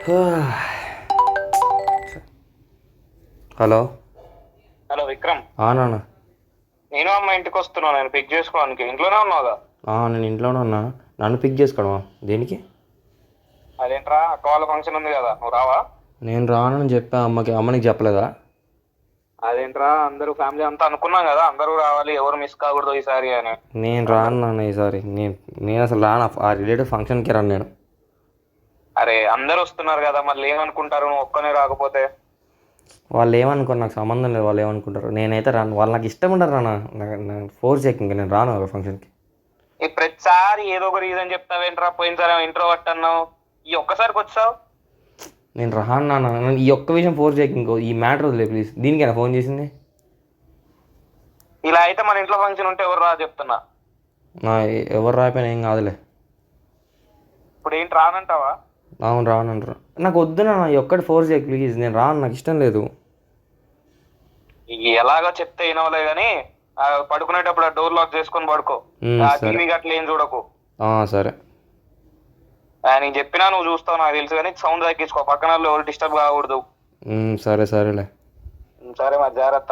Hello. Hello Vikram. నాన్న. నేను అమ్మ ఇంటికి వస్తున్నాను, నేను పిక్ చేసుకోవడానికి. ఇంట్లోనే ఉన్నావుగా? నేను ఇంట్లోనే ఉన్నా. నన్ను పిక్ చేసుకోవడమా? దేనికి? అదేంట్రా, అక్క వాళ్ళ ఫంక్షన్ ఉంది కదా, నువ్వు రావా? నేను రానని చెప్పా అమ్మనికి చెప్పలేదా? అదేంట్రా, అందరూ ఫ్యామిలీ అంతా అనుకున్నాం కదా, అందరూ రావాలి, ఎవరు మిస్ కాకూడదు ఈసారి అని. నేను రాను నాన్న ఈసారి. నేను అసలు రాను. ఆ రిలేటివ్ ఫంక్షన్కి రాను నేను. అరే అందరూ వస్తున్నారు కదా, మళ్ళీ ఏమనుకుంటారు నువ్వు ఒక్కనే రాకపోతే? వాళ్ళు ఏమనుకోరు, నాకు సంబంధం లేదు. వాళ్ళు ఏమనుకుంటారు. నేనైతే రాను. వాళ్ళు నాకు ఇష్టం ఉండరు రానా. ఫోర్స్ చేయకు. ఇంకా నేను రాను ఆ ఫంక్షన్కి. ఈ ప్రతిసారి ఏదో ఒక రీజన్ చెప్తావేంట్రా? పోయినసారి ఇంట్రో అన్నావు, ఈ ఒక్కసారికి వచ్చావు. నేను రాను నాన్న. ఈ ఒక్క విషయం ఫోర్స్ చేయకు. ఇంకో ఈ మ్యాటర్ వదిలే ప్లీజ్. దీనికైనా ఫోన్ చేసింది? ఇలా అయితే మన ఇంట్లో ఫంక్షన్ ఉంటే ఎవరు రా చెప్తున్నా. ఎవరు రాకపోయినా ఏం కాదులే. ఇప్పుడు ఏంటి, రానంటావా? అవును రానంటారు. నాకు వద్దు నాన్న. ఈ ఒక్కటి ఫోర్స్ చేయకు ప్లీజ్. నేను రాను, నాకు ఇష్టం లేదు. ఎలాగో చెప్తే వినవలే గానీ, పడుకునేటప్పుడు ఆ డోర్ లాక్ చేసుకొని పడుకో. టీవీ గట్ల ఏం చూడకు. సరే. నేను చెప్పినా నువ్వు చూస్తావు నాకు తెలుసు, కానీ సౌండ్ తగ్గించుకో, పక్కన వాళ్ళు ఎవరు డిస్టర్బ్ కాకూడదు. సరేలే. సరే మరి, జాగ్రత్త.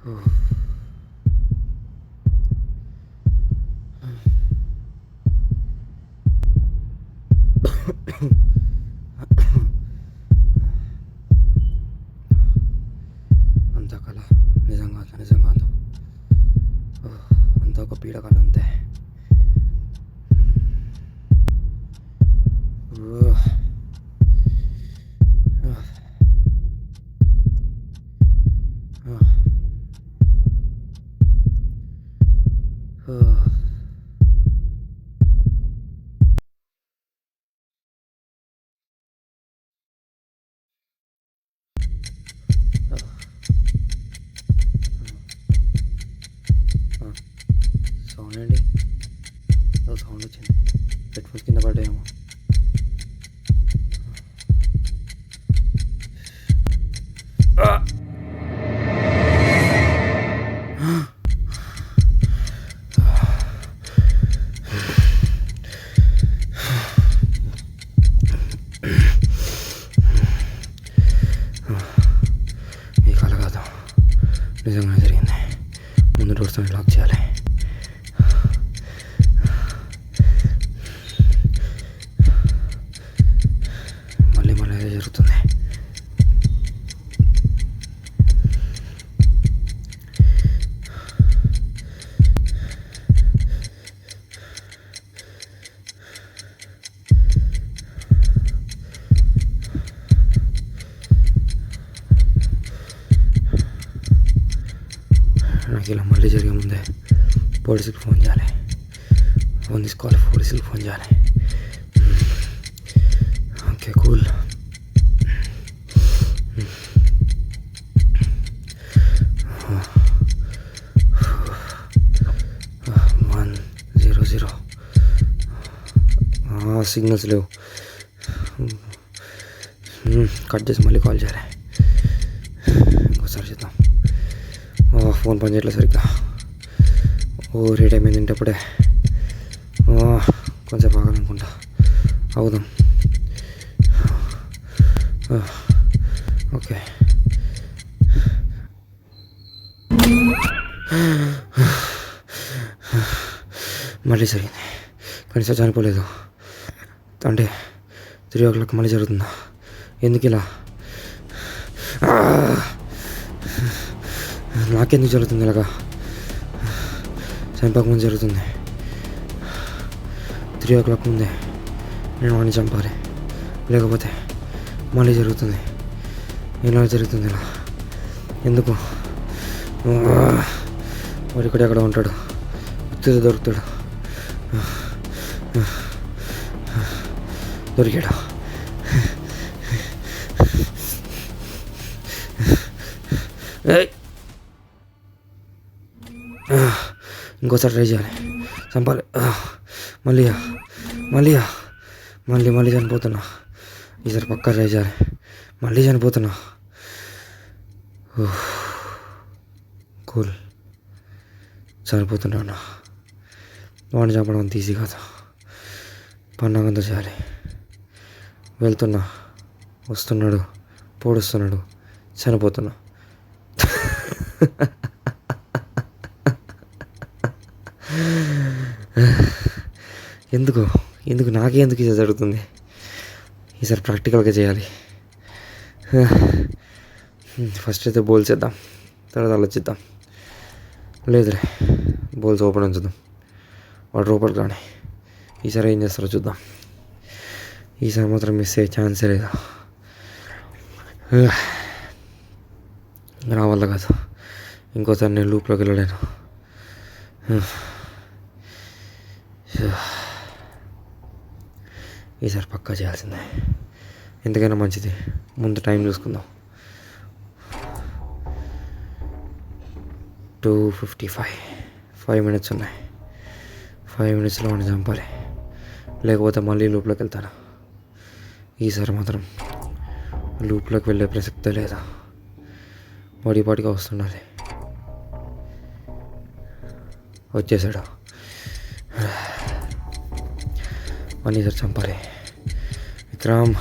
అంతా కళ, నిజంగా నిజంగా అంతా ఒక పీడకల అంతే. సౌండ్ అండి, సౌండ్ వచ్చింది. హెడ్ఫోన్స్ కింద పడ్డాయేమో. ఈ కళ కాదు, నిజంగానే జరిగింది. ముందు డోర్స్ లాక్ చేయాలి. మళ్ళీ మళ్ళీ అదే జరుగుతుంది. నాకు ఇలా మళ్ళీ జరిగే ముందే పోలీసులకు ఫోన్ చేయాలి. ఫోన్ తీసుకోవాలి, పోలీసులకు ఫోన్ చేయాలి. Okay, cool. 100. సిగ్నల్స్ లేవు. కట్ చేసి మళ్ళీ కాల్ చేయాలి. ఇంకోసారి చేద్దాం. ఫోన్ పని చేయట్లేదు సరిగ్గా. రే టైం అయింది తింటప్పుడే. కొంచెం ఆగాలనుకుంటా. అవుదాం. ఓకే. మళ్ళీ జరిగింది. కనీసం చనిపోలేదు. అంటే 3 o'clock మళ్ళీ జరుగుతుందా? ఎందుకు ఇలా? నాకెందుకు జరుగుతుంది ఇలాగా? చంపక ముందు జరుగుతుంది. 3 o'clock ముందే నేను వాడిని చంపాలి, లేకపోతే మళ్ళీ జరుగుతుంది. ఇలా జరుగుతుంది ఇలా ఎందుకు? వాడు ఇక్కడ ఎక్కడ ఉంటాడు, దొరుకుతాడు. దొరికాడు. ఇంకోసారి ట్రై చేయాలి, చంపాలి. మళ్ళీ మళ్ళీ చనిపోతున్నా. ఈసారి పక్కా ట్రై చేయాలి. మళ్ళీ చనిపోతున్నా. కూల్. చనిపోతున్నా. వాడిని చంపడం అంత ఈజీ కాదు. పన్నాగంతో చేయాలి. వెళ్తున్నా, వస్తున్నాడు, పొడుస్తున్నాడు, చనిపోతున్నా. ఎందుకు నాకే ఎందుకు ఇది జరుగుతుంది? ఈసారి ప్రాక్టికల్గా చేయాలి. ఫస్ట్ అయితే బోల్స్ చేద్దాం, తర్వాత ఆలోచిద్దాం. లేదులే, బోల్స్ ఓపెన్ ఉంచుదాం. వాడు లోపలికి రాని. ఈసారి ఏం చేస్తారో చూద్దాం. ఈసారి మాత్రం మిస్ అయ్యే ఛాన్సే లేదు. నా వల్ల కాదు. ఇంకోసారి నేను లూప్లోకి వెళ్ళలేను. ఈసారి పక్కా చేయాల్సిందే. ఎందుకైనా మంచిది. ముందు టైం చూసుకుందాం. 2:55. 5 minutes ఉన్నాయి. 5 minutesలో వాడిని చంపాలి, లేకపోతే మళ్ళీ లూప్లోకి వెళ్తాను. ఈసారి మాత్రం లూప్లోకి వెళ్ళే ప్రసక్తే లేదా. వాడిపాటిగా వస్తుండాలి. వచ్చేసాడు. వాడిని ఈసారి చంపాలి. విక్రమ్.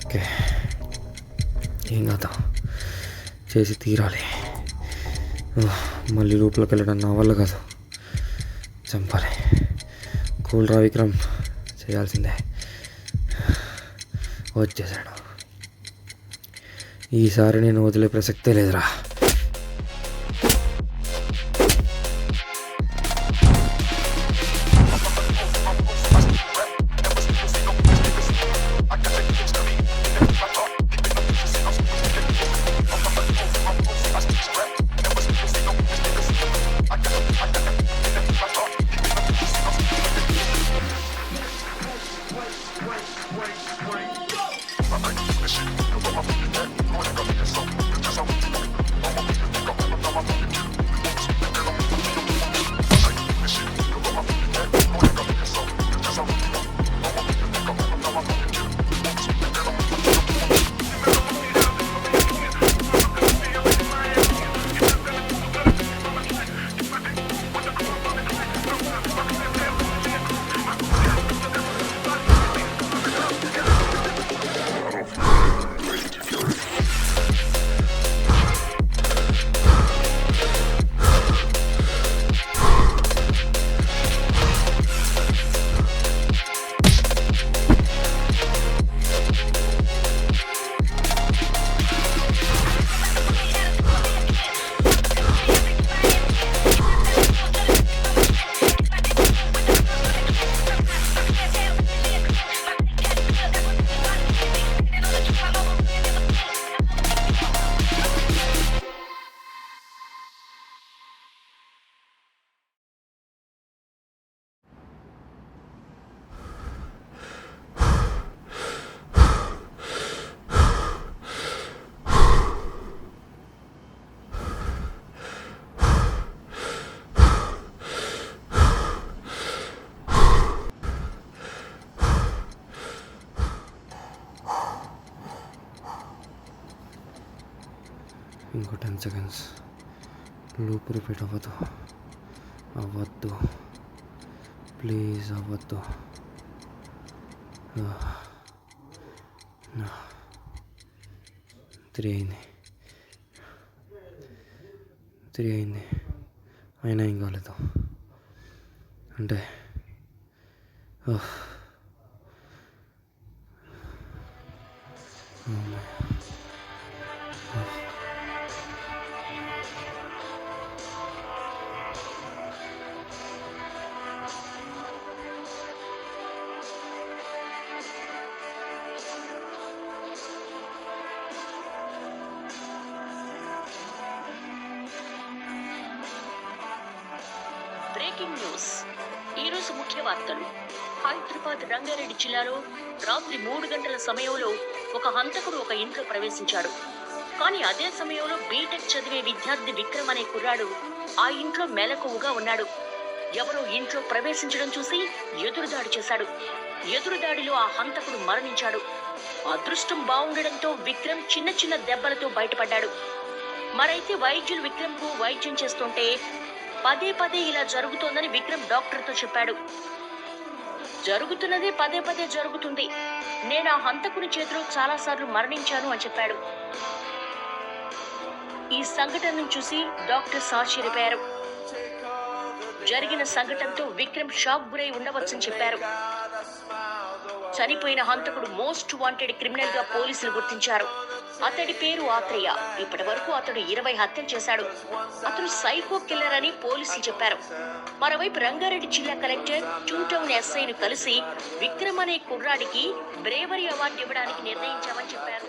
ఓకే, ఏం కాదు, చేసి తీరాలి. మళ్ళీ లోపలికి వెళ్ళడం నా వల్ల కాదు, చంపాలి. కూల్ రా విక్రమ్, చేయాల్సిందే. వచ్చేసాడు. ఈసారి నేను వదిలే ప్రసక్తే లేదురా. ఇంకో 10 seconds. లూప్ రిపీట్ అవ్వద్దు, ప్లీజ్ అవ్వద్దు. 3 అయింది, అయినా ఏం కాలేదు. అంటే బ్రేకింగ్ న్యూస్. ఈరోజు ముఖ్య వార్తలు. హైదరాబాద్ రంగారెడ్డి జిల్లాలో రాత్రి 3 గంటల సమయంలో ఒక హంతకుడు ఒక ఇంట్లో ప్రవేశించాడు. కానీ అదే సమయంలో బీటెక్ చదివే విద్యార్థి విక్రమ్ అనే కుర్రాడు ఆ ఇంట్లో మెలకువగా ఉన్నాడు. ఎవరో ఇంట్లో ప్రవేశించడం చూసి ఎదురుదాడి చేశాడు. ఎదురుదాడిలో ఆ హంతకుడు మరణించాడు. అదృష్టం బాగుండడంతో విక్రమ్ చిన్న చిన్న దెబ్బలతో బయటపడ్డాడు. మరైతే వైద్యులు విక్రమ్ కు వైద్యం చేస్తుంటే పదే ఇలా జరుగుతోందని విక్రమ్ డాక్టర్తో చెప్పాడు. జరుగుతున్నదే పదే జరుగుతుంది. నేను ఆ హంతకుని చేతిలో చాలాసార్లు మరణించాను అని చెప్పాడు. ఈ సంఘటనను చూసి డాక్టర్స్ ఆశ్చర్యపోయారు. జరిగిన సంఘటనతో విక్రమ్ షాక్ గురై ఉండవచ్చని చెప్పారు. చనిపోయిన హంతకుడు మోస్ట్ వాంటెడ్ క్రిమినల్ గా పోలీసులు గుర్తించారు. అతడి పేరు ఆత్రేయ. ఇప్పటి వరకు అతడు 20 హత్యలు చేశాడు. అతడు సైకో కిల్లర్ అని పోలీసులు చెప్పారు. మరోవైపు రంగారెడ్డి జిల్లా కలెక్టర్ టూటౌన్ ఎస్ఐను కలిసి విక్రమ్ అనే కుర్రాడికి బ్రేవరీ అవార్డు ఇవ్వడానికి నిర్ణయించామని చెప్పారు.